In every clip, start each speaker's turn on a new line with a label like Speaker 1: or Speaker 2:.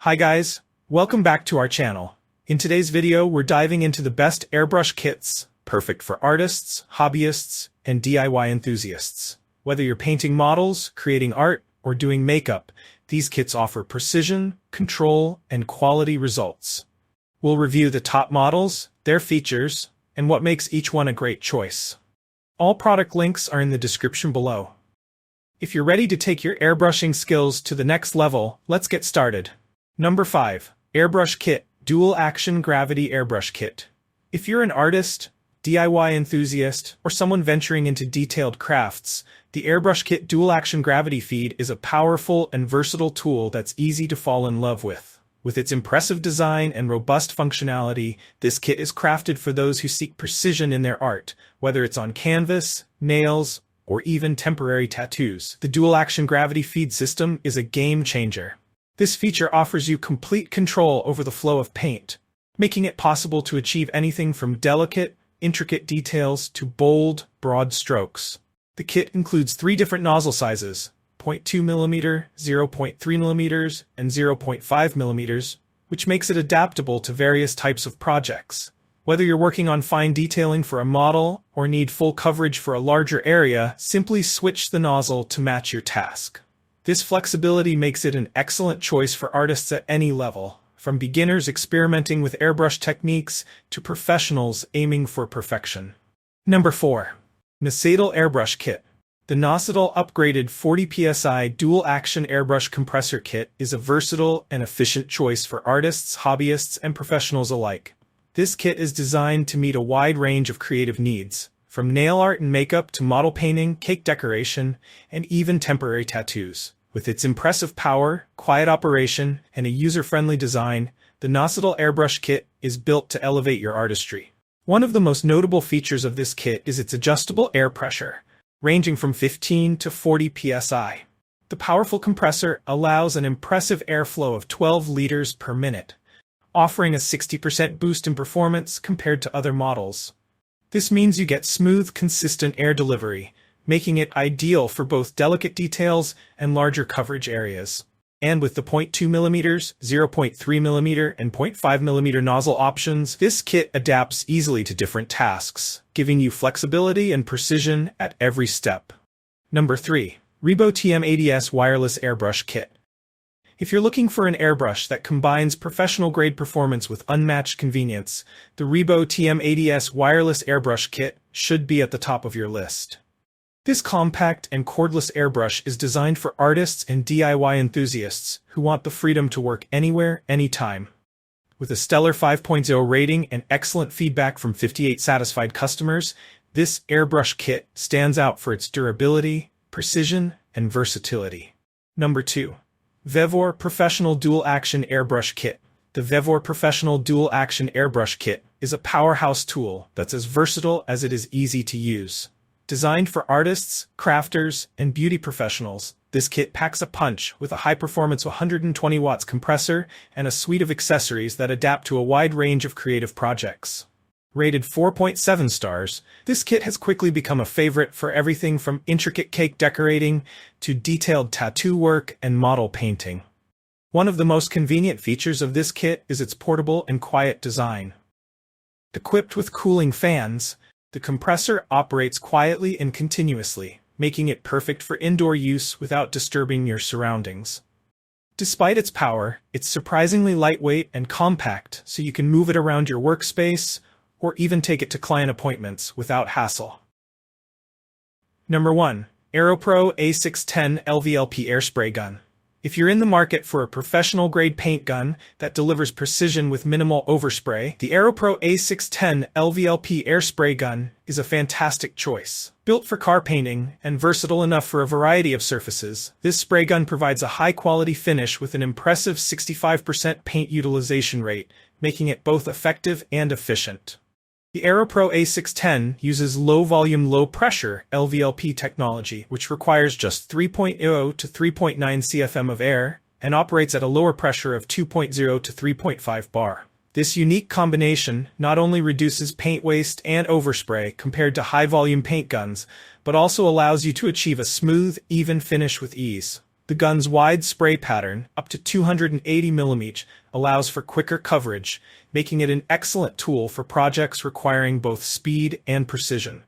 Speaker 1: Hi guys, welcome back to our channel. In today's video, we're diving into the best airbrush kits, perfect for artists, hobbyists, and DIY enthusiasts. Whether you're painting models, creating art, or doing makeup, these kits offer precision, control, and quality results. We'll review the top models, their features, and what makes each one a great choice. All product links are in the description below. If you're ready to take your airbrushing skills to the next level, let's get started. Number 5. Airbrush Kit, Dual Action Gravity Airbrush Kit. If you're an artist, DIY enthusiast, or someone venturing into detailed crafts, the Airbrush Kit Dual Action Gravity Feed is a powerful and versatile tool that's easy to fall in love with. With its impressive design and robust functionality, this kit is crafted for those who seek precision in their art, whether it's on canvas, nails, or even temporary tattoos. The Dual Action Gravity Feed system is a game changer. This feature offers you complete control over the flow of paint, making it possible to achieve anything from delicate, intricate details to bold, broad strokes. The kit includes 3 different nozzle sizes, 0.2mm, 0.3mm, and 0.5mm, which makes it adaptable to various types of projects. Whether you're working on fine detailing for a model or need full coverage for a larger area, simply switch the nozzle to match your task. This flexibility makes it an excellent choice for artists at any level, from beginners experimenting with airbrush techniques to professionals aiming for perfection. Number 4. Nasedal Airbrush Kit. The Nasedal upgraded 40 psi Dual Action Airbrush Compressor Kit is a versatile and efficient choice for artists, hobbyists, and professionals alike. This kit is designed to meet a wide range of creative needs, from nail art and makeup to model painting, cake decoration, and even temporary tattoos. With its impressive power, quiet operation, and a user-friendly design, the Nasedal Airbrush Kit is built to elevate your artistry. One of the most notable features of this kit is its adjustable air pressure, ranging from 15 to 40 psi. The powerful compressor allows an impressive airflow of 12 liters per minute, offering a 60% boost in performance compared to other models. This means you get smooth, consistent air delivery, making it ideal for both delicate details and larger coverage areas. And with the 0.2mm, 0.3mm, and 0.5mm nozzle options, this kit adapts easily to different tasks, giving you flexibility and precision at every step. Number 3. RiBO TM80S Wireless Airbrush Kit. If you're looking for an airbrush that combines professional-grade performance with unmatched convenience, the RiBO TM80S Wireless Airbrush Kit should be at the top of your list. This compact and cordless airbrush is designed for artists and DIY enthusiasts who want the freedom to work anywhere, anytime. With a stellar 5.0 rating and excellent feedback from 58 satisfied customers, this airbrush kit stands out for its durability, precision, and versatility. Number 2. VEVOR Professional Dual Action Airbrush Kit. The VEVOR Professional Dual Action Airbrush Kit is a powerhouse tool that's as versatile as it is easy to use. Designed for artists, crafters, and beauty professionals, this kit packs a punch with a high-performance 120 watts compressor and a suite of accessories that adapt to a wide range of creative projects. Rated 4.7 stars, this kit has quickly become a favorite for everything from intricate cake decorating to detailed tattoo work and model painting. One of the most convenient features of this kit is its portable and quiet design. Equipped with cooling fans, the compressor operates quietly and continuously, making it perfect for indoor use without disturbing your surroundings. Despite its power, it's surprisingly lightweight and compact, so you can move it around your workspace or even take it to client appointments without hassle. Number 1. AEROPRO A610 LVLP Air Spray Gun. If you're in the market for a professional-grade paint gun that delivers precision with minimal overspray, the AEROPRO A610 LVLP Air Spray Gun is a fantastic choice. Built for car painting and versatile enough for a variety of surfaces, this spray gun provides a high-quality finish with an impressive 65% paint utilization rate, making it both effective and efficient. The AEROPRO A610 uses low-volume, low-pressure LVLP technology, which requires just 3.0 to 3.9 CFM of air and operates at a lower pressure of 2.0 to 3.5 bar. This unique combination not only reduces paint waste and overspray compared to high-volume paint guns, but also allows you to achieve a smooth, even finish with ease. The gun's wide spray pattern, up to 280 mm, allows for quicker coverage, making it an excellent tool for projects requiring both speed and precision.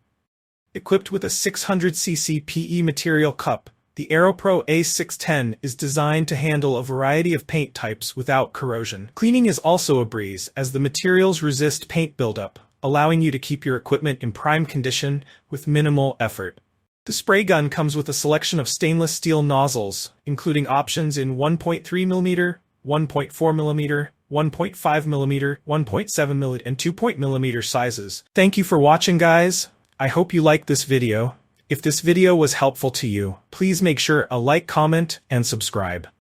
Speaker 1: Equipped with a 600cc PE material cup, the AEROPRO A610 is designed to handle a variety of paint types without corrosion. Cleaning is also a breeze, as the materials resist paint buildup, allowing you to keep your equipment in prime condition with minimal effort. The spray gun comes with a selection of stainless steel nozzles, including options in 1.3mm, 1.4mm, 1.5mm, 1.7mm, and 2.mm sizes. Thank you for watching, guys. I hope you liked this video. If this video was helpful to you, please make sure to like, comment, and subscribe.